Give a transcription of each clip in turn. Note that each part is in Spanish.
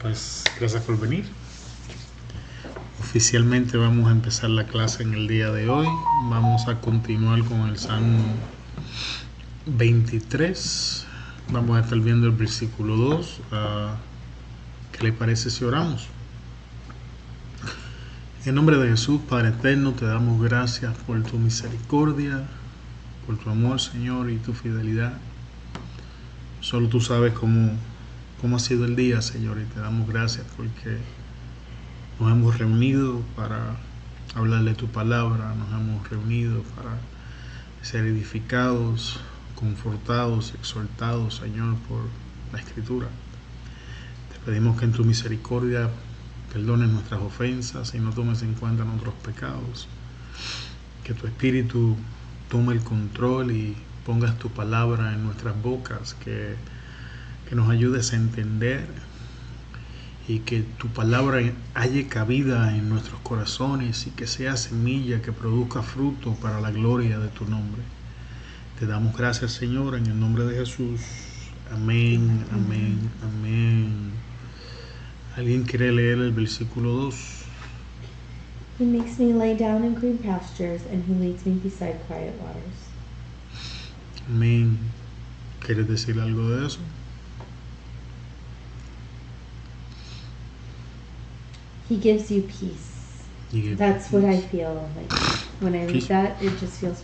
Pues gracias por venir. Oficialmente vamos a empezar la clase en el día de hoy. Vamos a continuar con el Salmo 23. Vamos a estar viendo el versículo 2. ¿Qué le parece si oramos? En nombre de Jesús, Padre eterno, te damos gracias por tu misericordia, por tu amor, Señor, y tu fidelidad. Solo tú sabes cómo ha sido el día, Señor, y te damos gracias porque nos hemos reunido para hablar de tu palabra, nos hemos reunido para ser edificados, confortados, exhortados, Señor, por la Escritura. Te pedimos que en tu misericordia perdones nuestras ofensas y no tomes en cuenta nuestros pecados. Que tu Espíritu tome el control y pongas tu palabra en nuestras bocas, que nos ayudes a entender y que tu palabra halle cabida en nuestros corazones y que sea semilla que produzca fruto para la gloria de tu nombre. Te damos gracias, Señor, en el nombre de Jesús. Amén, amén, amén. ¿Alguien quiere leer el versículo 2? He makes me lay down in green pastures, and he leads me beside quiet waters. Amén. ¿Quieres decir algo de eso? He gives you peace. That's what I feel like when I read that. It just feels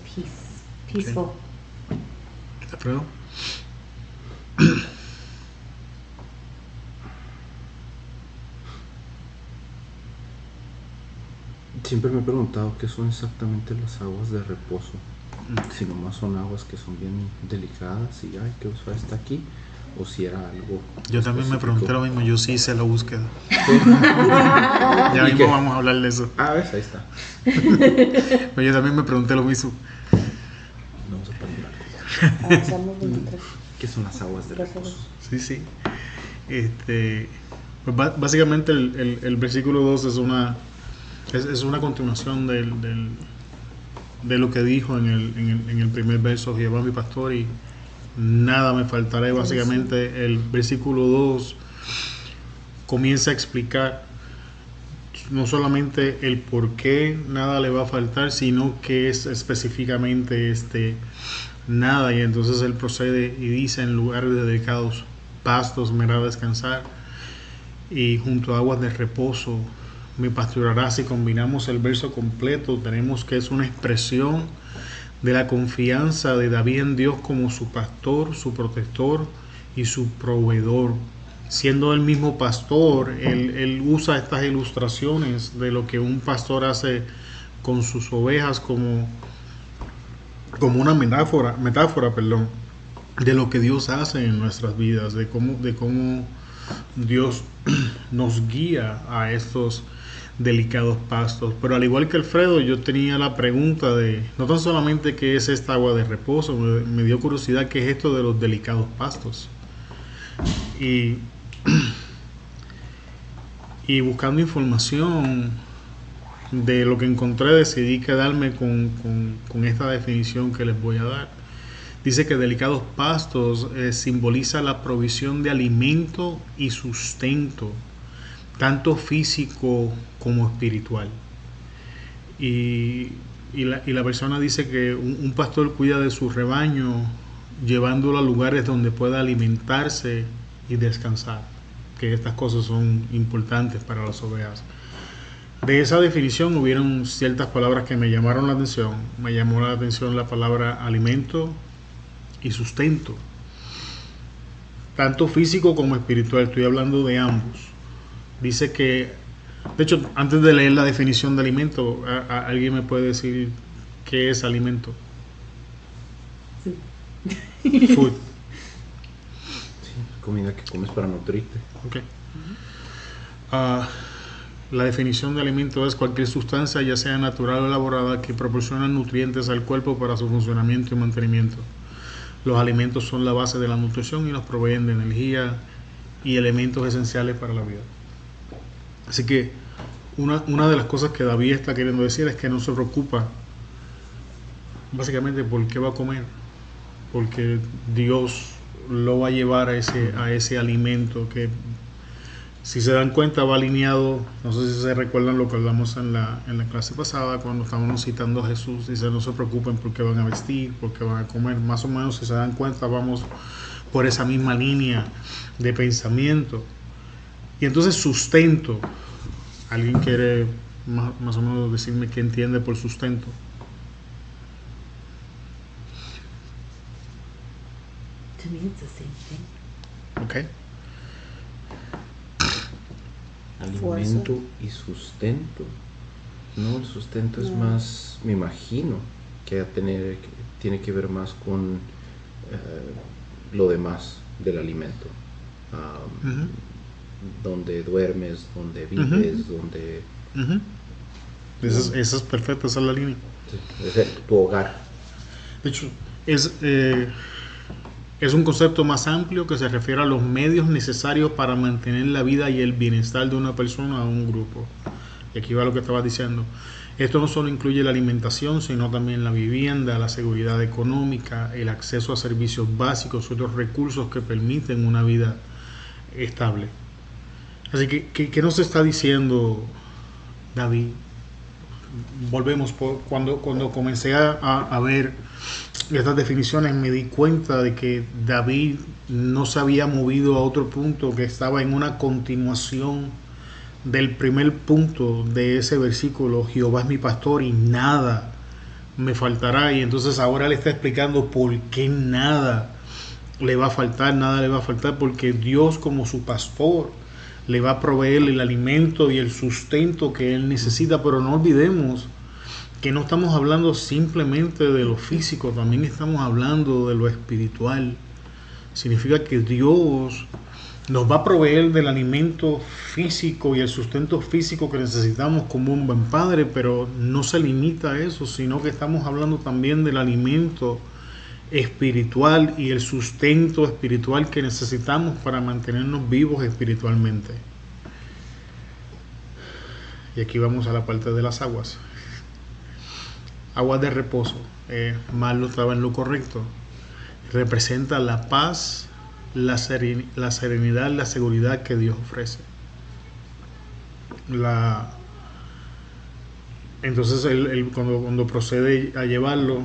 peaceful. Alfredo. Siempre me he preguntado qué son exactamente las aguas de reposo. Si nomás son aguas que son bien delicadas y ay, qué usual está aquí, o si era algo. Yo también me pregunté lo mismo, yo sí hice la búsqueda. ¿Sí? Ya mismo vamos a hablar de eso. ¿Ves? Ahí está. Pero yo también me pregunté lo mismo. Vamos a aprender algo. ¿Qué son las aguas de reposo? Sí. Pues básicamente el versículo 2 es una continuación de lo que dijo en el primer verso: Jehová mi pastor y nada me faltará. Y básicamente el versículo 2 comienza a explicar no solamente el por qué nada le va a faltar, sino que es específicamente nada. Y entonces él procede y dice: en lugares de delicados pastos me hará descansar, y junto a aguas de reposo me pastoreará. Si combinamos el verso completo, tenemos que es una expresión de la confianza de David en Dios como su pastor, su protector y su proveedor. Siendo el mismo pastor, él usa estas ilustraciones de lo que un pastor hace con sus ovejas como una metáfora, de lo que Dios hace en nuestras vidas, de cómo Dios nos guía a estos delicados pastos. Pero al igual que Alfredo, yo tenía la pregunta de no tan solamente qué es esta agua de reposo, me dio curiosidad qué es esto de los delicados pastos. Y buscando información de lo que encontré, decidí quedarme con esta definición que les voy a dar. Dice que delicados pastos simboliza la provisión de alimento y sustento, tanto físico como espiritual. Y la persona dice que un pastor cuida de su rebaño, llevándolo a lugares donde pueda alimentarse y descansar, que estas cosas son importantes para las ovejas. De esa definición hubieron ciertas palabras que me llamaron la atención. Me llamó la atención la palabra alimento y sustento, tanto físico como espiritual. Estoy hablando de ambos. Dice que, de hecho, antes de leer la definición de alimento, ¿alguien me puede decir qué es alimento? Food. Comida que comes para nutrirte. Okay. La definición de alimento es cualquier sustancia, ya sea natural o elaborada, que proporciona nutrientes al cuerpo para su funcionamiento y mantenimiento. Los alimentos son la base de la nutrición y nos proveen de energía y elementos esenciales para la vida. Así que una de las cosas que David está queriendo decir es que no se preocupa básicamente por qué va a comer, porque Dios lo va a llevar a ese alimento Si se dan cuenta, va alineado. No sé si se recuerdan lo que hablamos en la clase pasada cuando estábamos citando a Jesús. Dice, no se preocupen por qué van a vestir, por qué van a comer. Más o menos, si se dan cuenta, vamos por esa misma línea de pensamiento. Y entonces sustento. ¿Alguien quiere más o menos decirme qué entiende por sustento? To me, it's the same thing. Okay. Alimento y sustento. No, el sustento es más, me imagino, que tiene que ver más con lo demás del alimento. Donde duermes, donde vives, donde... Esa es perfecta, esa es la línea. Es tu hogar. De hecho, es un concepto más amplio que se refiere a los medios necesarios para mantener la vida y el bienestar de una persona o un grupo. Y aquí va lo que estaba diciendo. Esto no solo incluye la alimentación, sino también la vivienda, la seguridad económica, el acceso a servicios básicos y otros recursos que permiten una vida estable. Así que, ¿qué nos está diciendo David? Volvemos, cuando comencé a ver estas definiciones, me di cuenta de que David no se había movido a otro punto, que estaba en una continuación del primer punto de ese versículo: Jehová es mi pastor y nada me faltará. Y entonces ahora le está explicando por qué nada le va a faltar, porque Dios, como su pastor, le va a proveer el alimento y el sustento que él necesita. Pero no olvidemos que no estamos hablando simplemente de lo físico, también estamos hablando de lo espiritual. Significa que Dios nos va a proveer del alimento físico y el sustento físico que necesitamos como un buen padre, pero no se limita a eso, sino que estamos hablando también del alimento espiritual y el sustento espiritual que necesitamos para mantenernos vivos espiritualmente. Y aquí vamos a la parte de las aguas. Aguas de reposo. Marlo estaba en lo correcto. Representa la paz, la serenidad, la seguridad que Dios ofrece. Entonces él cuando procede a llevarlo,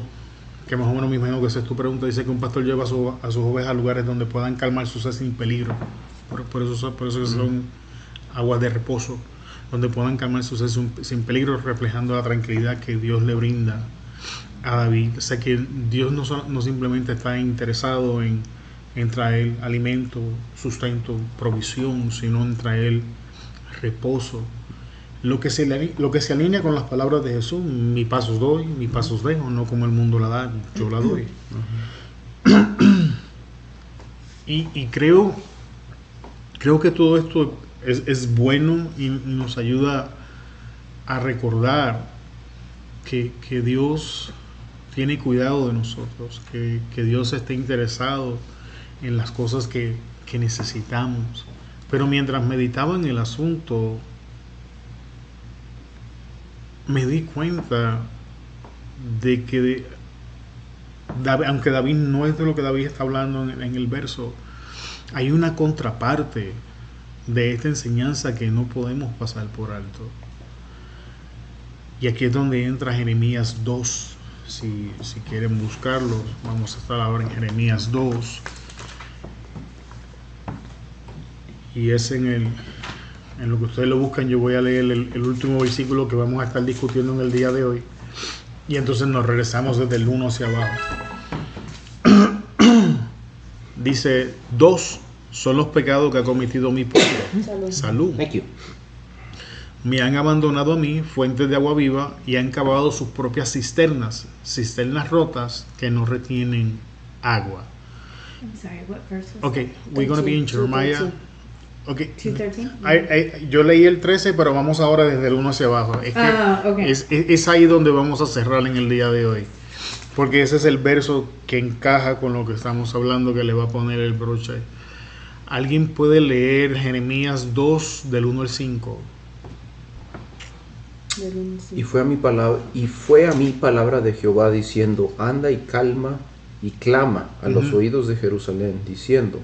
que más o menos me imagino que esa es tu pregunta, dice que un pastor lleva a sus ovejas a lugares donde puedan calmar su sed sin peligro. Por eso son aguas de reposo, donde puedan calmar su sed sin peligro, reflejando la tranquilidad que Dios le brinda a David. O sea que Dios no simplemente está interesado en traer alimento, sustento, provisión, sino en traer reposo. Lo que se alinea con las palabras de Jesús: mi paz os doy, mi paz os dejo, no como el mundo la da, yo la doy. Y creo que todo esto es bueno y nos ayuda a recordar que Dios tiene cuidado de nosotros, que Dios está interesado en las cosas que necesitamos. Pero mientras meditaba en el asunto, me di cuenta de que aunque David no es de lo que David está hablando en el verso, hay una contraparte de esta enseñanza que no podemos pasar por alto. Y aquí es donde entra Jeremías 2. Si quieren buscarlo, vamos a estar ahora en Jeremías 2. Y es en lo que ustedes lo buscan. Yo voy a leer el último versículo que vamos a estar discutiendo en el día de hoy. Y entonces nos regresamos desde el 1 hacia abajo. Dice: 2 son los pecados que ha cometido mi pueblo. Salud. Thank you. Me han abandonado a mí, fuentes de agua viva, y han cavado sus propias cisternas rotas que no retienen agua. I'm sorry, what verse was Okay, that? we're going to be in Jeremiah. 2:13. Okay. 2:13? Yo leí el 13, pero vamos ahora desde el 1 hacia abajo. Es que okay. es ahí donde vamos a cerrar en el día de hoy. Porque ese es el verso que encaja con lo que estamos hablando, que le va a poner el broche. ¿Alguien puede leer Jeremías 2 del 1 al 5? Y fue a mi palabra de Jehová diciendo: anda y clama a los oídos de Jerusalén, diciendo: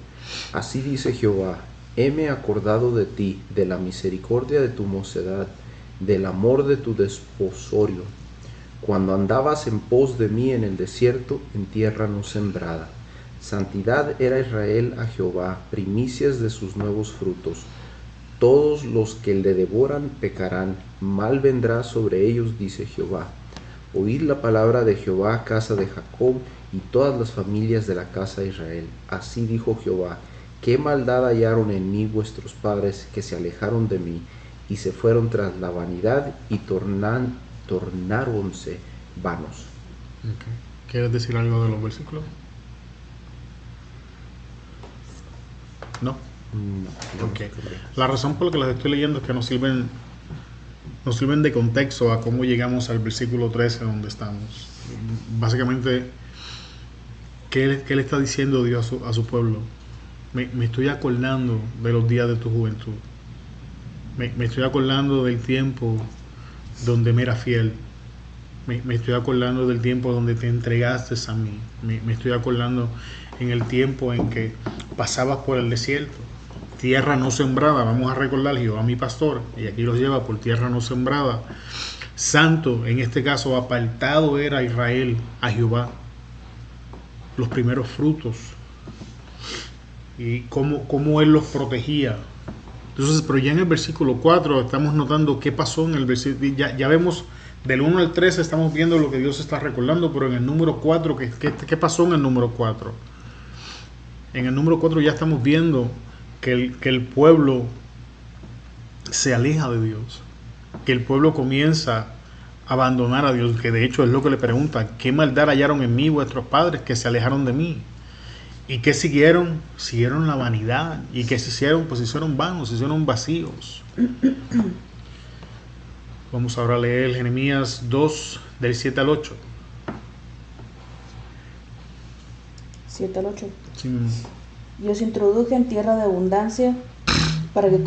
así dice Jehová, heme acordado de ti, de la misericordia de tu mocedad, del amor de tu desposorio, cuando andabas en pos de mí en el desierto, en tierra no sembrada. Santidad era Israel a Jehová, primicias de sus nuevos frutos. Todos los que le devoran pecarán, mal vendrá sobre ellos, dice Jehová. Oíd la palabra de Jehová, casa de Jacob, y todas las familias de la casa de Israel. Así dijo Jehová: qué maldad hallaron en mí vuestros padres, que se alejaron de mí, y se fueron tras la vanidad, y tornáronse vanos. Okay. ¿Quieres decir algo de los versículos? No. No, Okay. La razón por la que las estoy leyendo es que nos sirven de contexto a cómo llegamos al versículo 13 donde estamos. Básicamente, ¿qué le está diciendo Dios a su pueblo? Me estoy acordando de los días de tu juventud. Me estoy acordando del tiempo donde me era fiel. Me estoy acordando del tiempo donde te entregaste a mí. Me estoy acordando en el tiempo en que pasabas por el desierto. Tierra no sembrada, vamos a recordar, Jehová mi pastor, y aquí los lleva por tierra no sembrada. Santo, en este caso apartado era Israel a Jehová. Los primeros frutos. Y cómo él los protegía. Entonces, pero ya en el versículo 4 estamos notando qué pasó en el versículo. Ya vemos del 1 al 13, estamos viendo lo que Dios está recordando, pero en el número 4, ¿qué pasó en el número 4? En el número 4 ya estamos viendo que el pueblo se aleja de Dios, que el pueblo comienza a abandonar a Dios, que de hecho es lo que le pregunta: ¿qué maldad hallaron en mí vuestros padres, que se alejaron de mí? ¿Y qué siguieron? Siguieron la vanidad. ¿Y qué se hicieron? Pues se hicieron vanos, se hicieron vacíos. Vamos ahora a leer Jeremías 2, del 7 al 8. 7 al 8. Sí. Y os introduje en tierra de abundancia, para que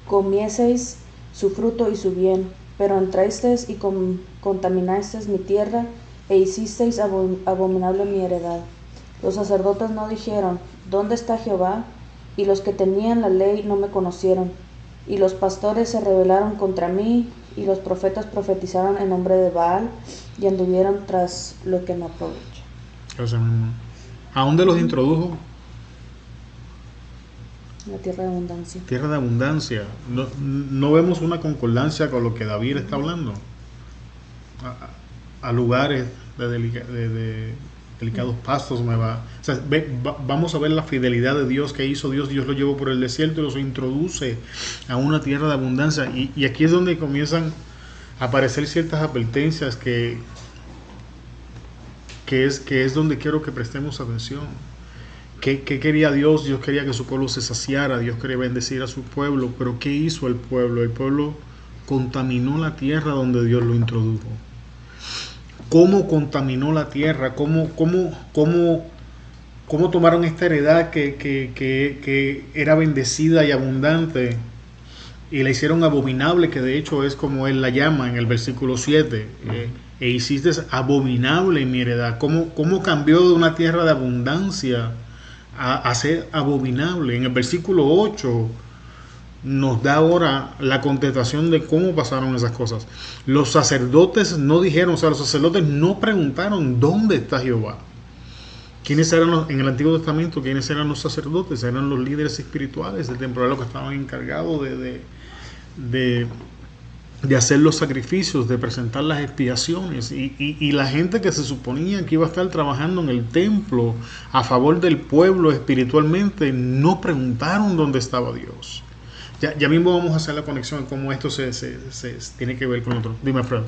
comieseis su fruto y su bien, pero entrasteis y contaminasteis mi tierra, e hicisteis abominable mi heredad. Los sacerdotes no dijeron: ¿dónde está Jehová? Y los que tenían la ley no me conocieron. Y los pastores se rebelaron contra mí, y los profetas profetizaron en nombre de Baal, y anduvieron tras lo que no aprovecha. ¿A dónde los introdujo? La tierra de abundancia. Tierra de abundancia. No vemos una concordancia con lo que David está hablando. A lugares de delicados pastos me va. O sea, vamos a ver la fidelidad de Dios que hizo Dios. Dios lo llevó por el desierto y los introduce a una tierra de abundancia. Y aquí es donde comienzan a aparecer ciertas advertencias que es donde quiero que prestemos atención. ¿Qué quería Dios? Dios quería que su pueblo se saciara, Dios quería bendecir a su pueblo, pero ¿qué hizo el pueblo? El pueblo contaminó la tierra donde Dios lo introdujo. ¿Cómo contaminó la tierra? ¿Cómo tomaron esta heredad que era bendecida y abundante y la hicieron abominable, que de hecho es como él la llama en el versículo 7? E hiciste abominable mi heredad. ¿Cómo cambió de una tierra de abundancia a ser abominable? En el versículo 8 nos da ahora la contestación de cómo pasaron esas cosas. Los sacerdotes no dijeron, o sea, los sacerdotes no preguntaron ¿dónde está Jehová? ¿Quiénes eran en el Antiguo Testamento? ¿Quiénes eran los sacerdotes? Eran los líderes espirituales del templo, los que estaban encargados de hacer los sacrificios, de presentar las expiaciones, y la gente que se suponía que iba a estar trabajando en el templo a favor del pueblo espiritualmente, no preguntaron dónde estaba Dios. Ya mismo vamos a hacer la conexión en cómo esto se tiene que ver con otro. Dime, Fred,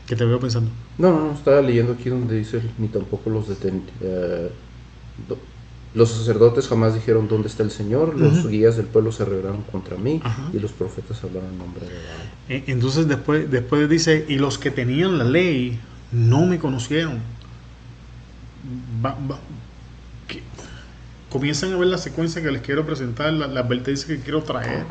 que te veo pensando. No, estaba leyendo aquí donde dice: ni tampoco los sacerdotes jamás dijeron ¿dónde está el Señor? Los guías del pueblo se rebelaron contra mí, y los profetas hablaron en nombre de Baal. Entonces después dice: y los que tenían la ley no me conocieron. Comienzan a ver la secuencia que les quiero presentar, la advertencia que quiero traer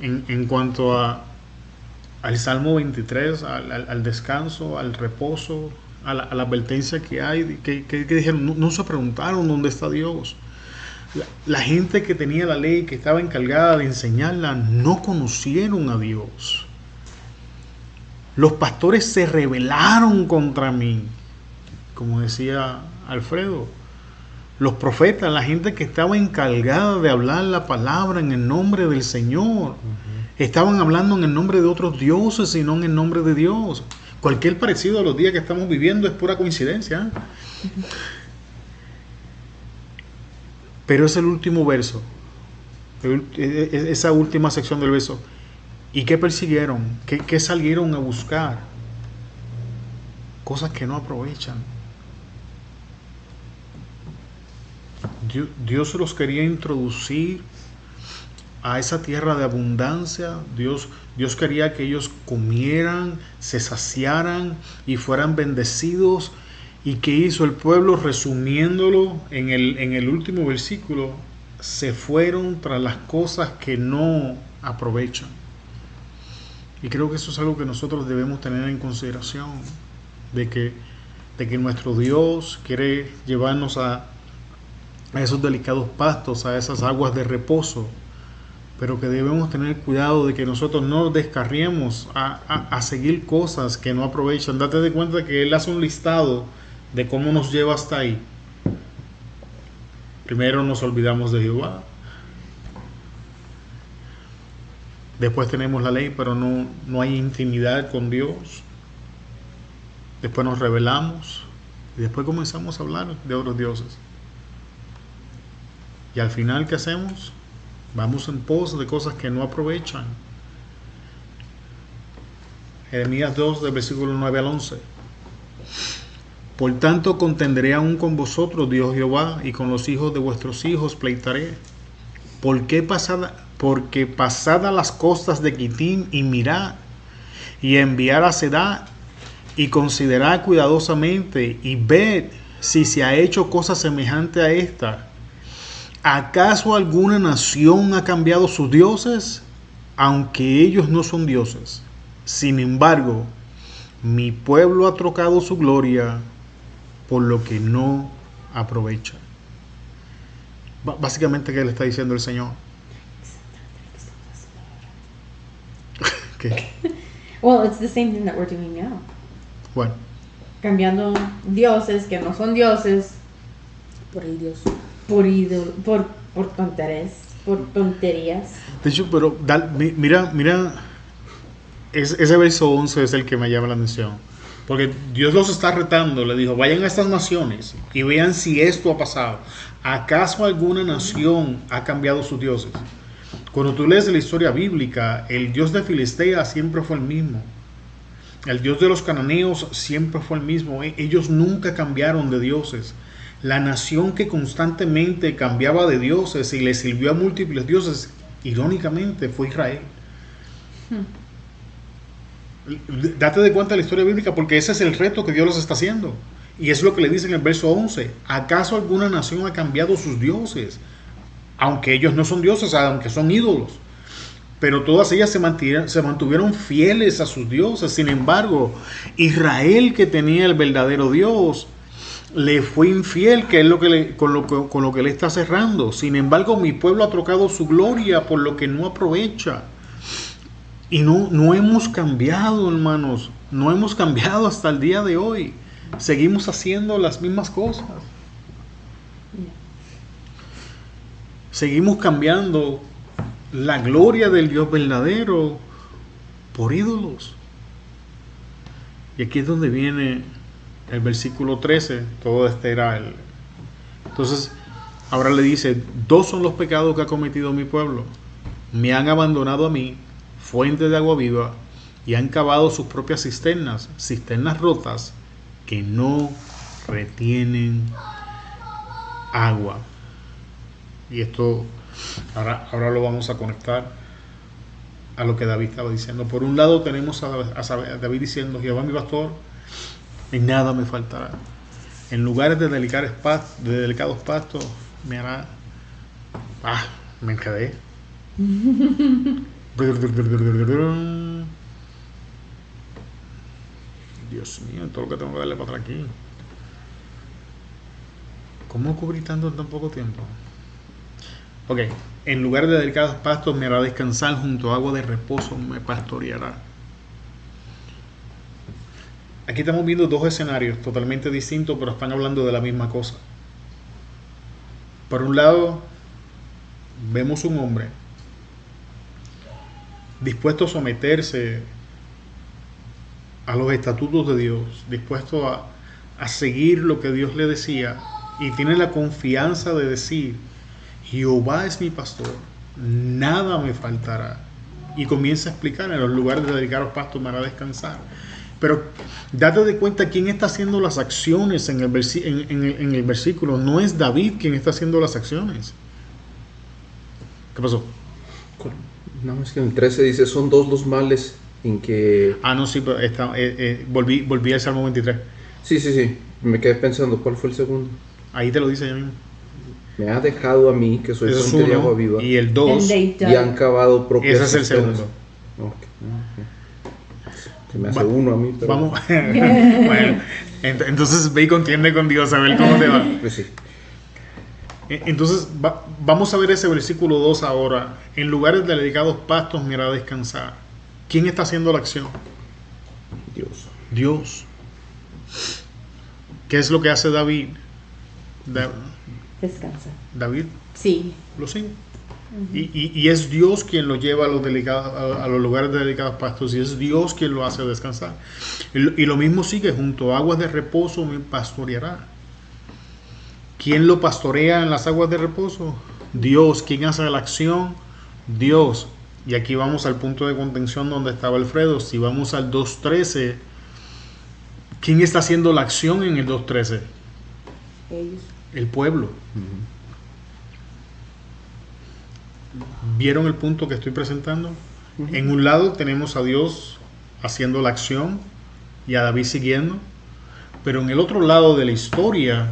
en cuanto al Salmo 23, al descanso, al reposo, a la advertencia que hay, que dijeron, no se preguntaron dónde está Dios. La gente que tenía la ley, que estaba encargada de enseñarla, no conocieron a Dios. Los pastores se rebelaron contra mí, como decía Alfredo. Los profetas, la gente que estaba encargada de hablar la palabra en el nombre del Señor, estaban hablando en el nombre de otros dioses y no en el nombre de Dios. Cualquier parecido a los días que estamos viviendo es pura coincidencia. Pero es el último verso, esa última sección del verso. ¿Y qué persiguieron? ¿Qué salieron a buscar? Cosas que no aprovechan. Dios los quería introducir a esa tierra de abundancia. Dios quería que ellos comieran, se saciaran y fueran bendecidos. ¿Y qué hizo el pueblo? Resumiéndolo en el último versículo, se fueron tras las cosas que no aprovechan. Y creo que eso es algo que nosotros debemos tener en consideración, de que nuestro Dios quiere llevarnos a esos delicados pastos, a esas aguas de reposo, pero que debemos tener cuidado de que nosotros no nos descarriemos a seguir cosas que no aprovechan. Date de cuenta que Él hace un listado de cómo nos lleva hasta ahí. Primero nos olvidamos de Jehová. Después tenemos la ley, pero no hay intimidad con Dios. Después nos rebelamos. Y después comenzamos a hablar de otros dioses. Y al final, ¿qué hacemos? Vamos en pos de cosas que no aprovechan. Jeremías 2, del versículo 9 al 11. Por tanto, contenderé aún con vosotros, Dios Jehová, y con los hijos de vuestros hijos pleitaré. Porque pasada las costas de Quitim y mirad, y enviar a Sedad, y considerad cuidadosamente, y ved si se ha hecho cosa semejante a esta. ¿Acaso alguna nación ha cambiado sus dioses? Aunque ellos no son dioses. Sin embargo, mi pueblo ha trocado su gloria por lo que no aprovecha. Básicamente, ¿qué le está diciendo el Señor? ¿Qué? Well, it's the same thing that we're doing now. Bueno. Cambiando dioses que no son dioses Por el Dios. por tonterías. De hecho, pero mira, ese verso 11 es el que me llama la atención. Porque Dios los está retando, le dijo, vayan a estas naciones y vean si esto ha pasado. ¿Acaso alguna nación ha cambiado sus dioses? Cuando tú lees la historia bíblica, el Dios de Filistea siempre fue el mismo. El Dios de los cananeos siempre fue el mismo. Ellos nunca cambiaron de dioses. La nación que constantemente cambiaba de dioses y le sirvió a múltiples dioses, irónicamente, fue Israel. Date de cuenta de la historia bíblica, porque ese es el reto que Dios les está haciendo. Y es lo que le dice en el verso 11. ¿Acaso alguna nación ha cambiado sus dioses? Aunque ellos no son dioses, aunque son ídolos. Pero todas ellas se mantuvieron fieles a sus dioses. Sin embargo, Israel, que tenía el verdadero Dios, le fue infiel, que es con lo que le está cerrando. Sin embargo, mi pueblo ha trocado su gloria por lo que no aprovecha. Y no hemos cambiado, hermanos. No hemos cambiado hasta el día de hoy. Seguimos haciendo las mismas cosas. Seguimos cambiando la gloria del Dios verdadero por ídolos. Y aquí es donde viene el versículo 13. Todo este era el... Entonces, ahora le dice, 2 son los pecados que ha cometido mi pueblo. Me han abandonado a mí, fuente de agua viva, y han cavado sus propias cisternas rotas que no retienen agua. Y esto ahora lo vamos a conectar a lo que David estaba diciendo. Por un lado tenemos a David diciendo, Jehová mi pastor, y nada me faltará. En lugares de delicados pastos me hará... me enredé. Dios mío, todo lo que tengo que darle para atrás aquí. ¿Cómo cubrí tanto en tan poco tiempo? Ok, en lugar de delicados pastos me hará descansar, junto a agua de reposo me pastoreará. Aquí estamos viendo dos escenarios totalmente distintos, pero están hablando de la misma cosa. Por un lado, vemos un hombre dispuesto a someterse a los estatutos de Dios, dispuesto a seguir lo que Dios le decía, y tiene la confianza de decir: Jehová es mi pastor, nada me faltará. Y comienza a explicar: en los lugares de delicados pastos me hará descansar. Pero date de cuenta quién está haciendo las acciones en el versículo. No es David quien está haciendo las acciones. ¿Qué pasó? No, es que en el 13 dice, son dos los males en que... No, sí, pero volví al Salmo 23. Sí. Me quedé pensando, ¿cuál fue el segundo? Ahí te lo dice ya mismo. Me ha dejado a mí, que soy fuente de agua viva. Y el 2. Y han cavado propias Ese es el cisternas. segundo. Okay. Se me hace uno a mí, pero... Vamos. Bueno, entonces ve y contiende con Dios a ver cómo te va. Pues sí. Entonces vamos a ver ese versículo 2 ahora. En lugares de delicados pastos me hará descansar. ¿Quién está haciendo la acción? Dios. ¿Qué es lo que hace David? Descansa. David Sí. lo sigue. Y es Dios quien lo lleva a los lugares de delicados pastos, y es Dios quien lo hace descansar. Y lo mismo sigue: junto a aguas de reposo me pastoreará. ¿Quién lo pastorea en las aguas de reposo? Dios. ¿Quién hace la acción? Dios. Y aquí vamos al punto de contención donde estaba Alfredo. Si vamos al 2.13, ¿quién está haciendo la acción en el 2.13? Ellos. El pueblo. ¿Vieron el punto que estoy presentando? En un lado tenemos a Dios haciendo la acción y a David siguiendo, pero en el otro lado de la historia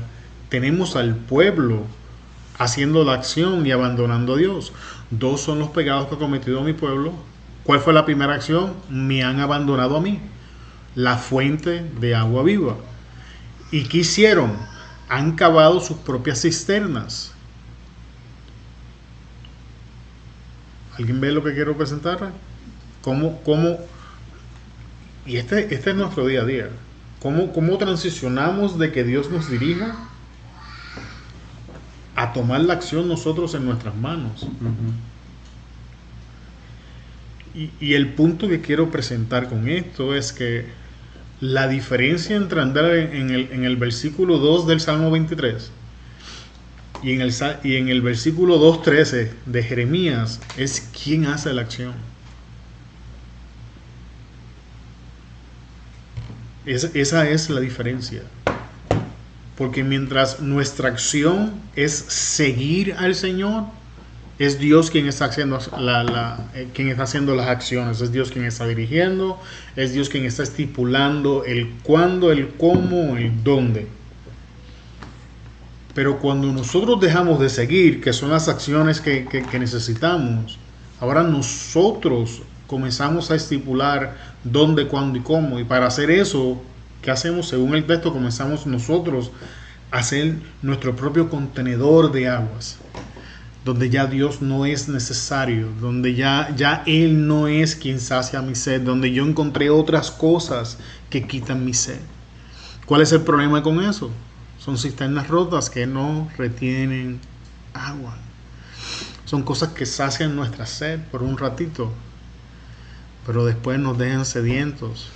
tenemos al pueblo haciendo la acción y abandonando a Dios. Dos son los pecados que ha cometido mi pueblo. ¿Cuál fue la primera acción? Me han abandonado a mí, la fuente de agua viva. ¿Y qué hicieron? Han cavado sus propias cisternas. ¿Alguien ve lo que quiero presentar? ¿Cómo? Y este es nuestro día a día. ¿Cómo transicionamos de que Dios nos dirija a tomar la acción nosotros en nuestras manos? Y el punto que quiero presentar con esto es que la diferencia entre andar en el versículo 2 del Salmo 23 y en el versículo 2.13 de Jeremías es quién hace la acción. Esa es la diferencia. Porque mientras nuestra acción es seguir al Señor, es Dios quien está haciendo quien está haciendo las acciones, es Dios quien está dirigiendo, es Dios quien está estipulando el cuándo, el cómo, el dónde. Pero cuando nosotros dejamos de seguir, que son las acciones que necesitamos, ahora nosotros comenzamos a estipular dónde, cuándo y cómo. Y para hacer eso, ¿qué hacemos? Según el texto, comenzamos nosotros a hacer nuestro propio contenedor de aguas, donde ya Dios no es necesario, donde ya Él no es quien sacia mi sed, donde yo encontré otras cosas que quitan mi sed. ¿Cuál es el problema con eso? Son cisternas rotas que no retienen agua. Son cosas que sacian nuestra sed por un ratito, pero después nos dejan sedientos.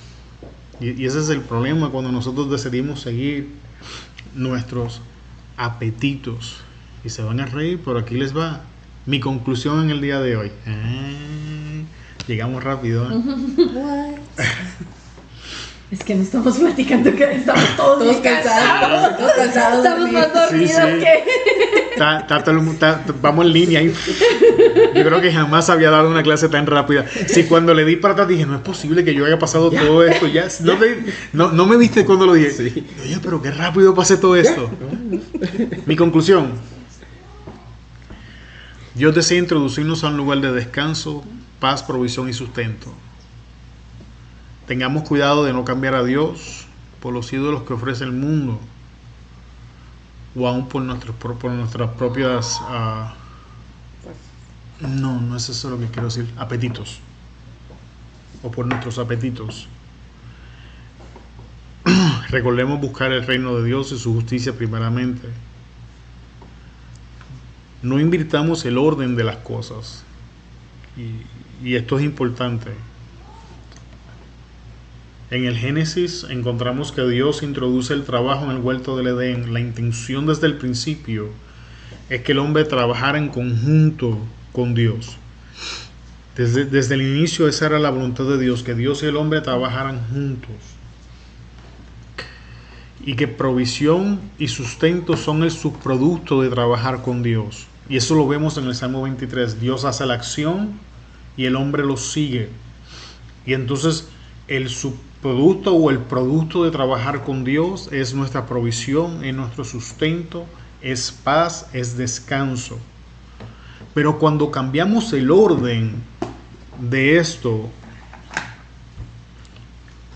Y ese es el problema cuando nosotros decidimos seguir nuestros apetitos. Y se van a reír, pero aquí les va mi conclusión en el día de hoy. Llegamos rápido, ¿eh? Es que no estamos platicando, que estamos todos cansados. Todos cansados. Estamos más dormidos que... Vamos en línea. Yo creo que jamás había dado una clase tan rápida. Si cuando le di para atrás dije, no es posible que yo haya pasado todo esto. No me viste cuando lo dije. Sí. Oye, pero qué rápido pasé todo esto. Mi conclusión. Dios desea introducirnos a un lugar de descanso, paz, provisión y sustento. Tengamos cuidado de no cambiar a Dios por los ídolos que ofrece el mundo, o aún por nuestras propias No, no es eso lo que quiero decir. Apetitos. O por nuestros apetitos. Recordemos buscar el reino de Dios y su justicia primeramente. No invirtamos el orden de las cosas. Y esto es importante. En el Génesis encontramos que Dios introduce el trabajo en el huerto del Edén. La intención desde el principio es que el hombre trabajara en conjunto con Dios. Desde el inicio esa era la voluntad de Dios, que Dios y el hombre trabajaran juntos. Y que provisión y sustento son el subproducto de trabajar con Dios. Y eso lo vemos en el Salmo 23. Dios hace la acción y el hombre lo sigue. Y entonces el subproducto o el producto de trabajar con Dios es nuestra provisión, es nuestro sustento, es paz, es descanso. Pero cuando cambiamos el orden de esto,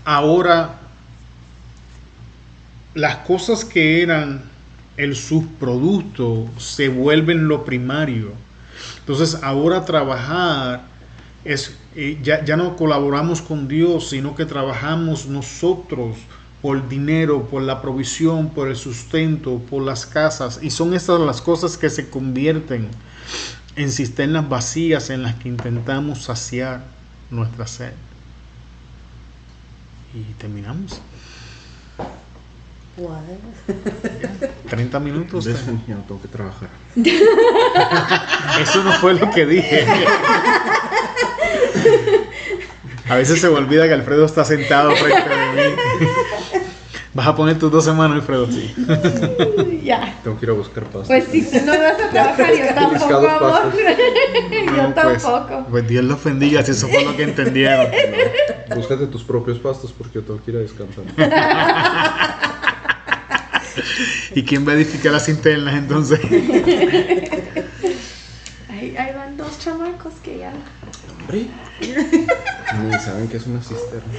ahora las cosas que eran el subproducto se vuelven lo primario. Entonces ahora trabajar es ya no colaboramos con Dios, sino que trabajamos nosotros por dinero, por la provisión, por el sustento, por las casas. Y son estas las cosas que se convierten en cisternas vacías en las que intentamos saciar nuestra sed. Y terminamos. What? 30 minutos. Ya no tengo que trabajar. Eso no fue lo que dije. A veces se me olvida que Alfredo está sentado frente a mí. ¿Vas a poner tus 2 semanas, Alfredo? Sí. Ya. Tengo que ir a buscar pasta. Pues si tú no vas a trabajar, yo tampoco, amor. Yo tampoco. Pues Dios los bendiga, si eso fue lo que entendieron. No, búscate tus propios pastos porque yo tengo que ir a descansar. ¿Y quién va a edificar las internas entonces? Ahí van 2 chamacos que ya. Hombre. Ni saben que es una cisterna.